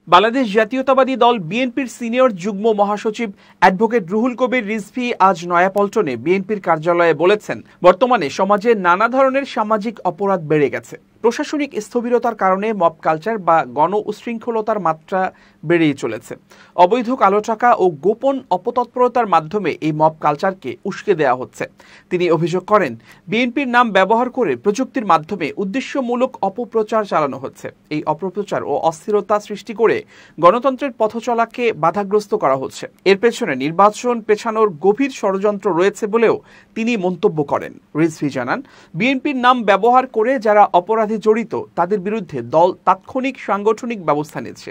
বাংলাদেশ জাতীয়তাবাদী দল বিএনপির সিনিয়র যুগ্ম মহাসচিব অ্যাডভোকেট রুহুল কবির রিজভী আজ নয়াপল্টনে বিএনপির কার্যালয়ে বলেছেন, বর্তমানে সমাজে নানা ধরনের সামাজিক অপরাধ বেড়ে গেছে। প্রশাসনিক স্থবিরতার কারণে মব কালচার বা গণ উশৃঙ্খলতার মাত্রা বেড়েই চলেছে। অবৈধ কালো টাকা ও গোপন অপতৎপরতার মাধ্যমে এই মব কালচারকে উস্কে দেওয়া হচ্ছে। তিনি অভিযোগ করেন, বিএনপির নাম ব্যবহার করে প্রযুক্তির মাধ্যমে উদ্দেশ্যমূলক অপপ্রচার চালানো হচ্ছে। এই অপপ্রচার ও অস্থিরতা সৃষ্টি করে গণতন্ত্রের পথচলাকে বাধাগ্রস্ত করা হচ্ছে। এর পেছনে নির্বাচন পেছানোর গভীর ষড়যন্ত্র রয়েছে বলেও তিনি মন্তব্য করেন। রিজভী জানান, বিএনপির নাম ব্যবহার করে যারা অপরাধে জড়িত তাদের বিরুদ্ধে দল তাৎক্ষণিক সাংগঠনিক ব্যবস্থা নিচ্ছে।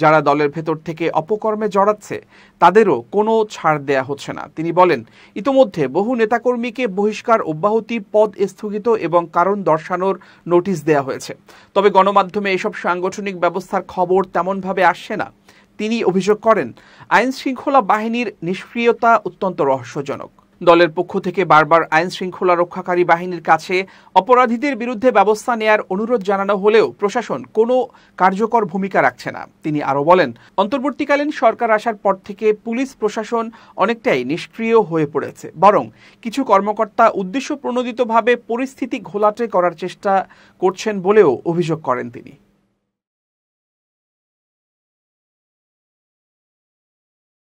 যারা দলের ভেতর থেকে অপকর্মে জড়াচ্ছে তাদেরও কোনো ছাড় দেয়া হচ্ছে না। তিনি বলেন, ইতোমধ্যে বহু নেতাকর্মীকে বহিষ্কার, অব্যাহতি, পদ স্থগিত এবং কারণ দর্শানোর নোটিশ দেয়া হয়েছে। তবে গণমাধ্যমে এসব সাংগঠনিক ব্যবস্থার খবর তেমনভাবে আসছে না। তিনি অভিযোগ করেন, আইন শৃঙ্খলা বাহিনীর নিষ্ক্রিয়তা অত্যন্ত রহস্যজনক। দলের পক্ষ থেকে বারবার আইন শৃঙ্খলা রক্ষাকারী বাহিনীর কাছে অপরাধীদের বিরুদ্ধে ব্যবস্থা নেয়ার অনুরোধ জানানো হলেও প্রশাসন কোনো কার্যকর ভূমিকা রাখছে না। তিনি আরও বলেন, অন্তর্বর্তীকালীন সরকার আসার পর থেকে পুলিশ প্রশাসন অনেকটাই নিষ্ক্রিয় হয়ে পড়েছে। বরং কিছু কর্মকর্তা উদ্দেশ্যপ্রণোদিতভাবে পরিস্থিতি ঘোলাটে করার চেষ্টা করছেন বলেও অভিযোগ করেন তিনি।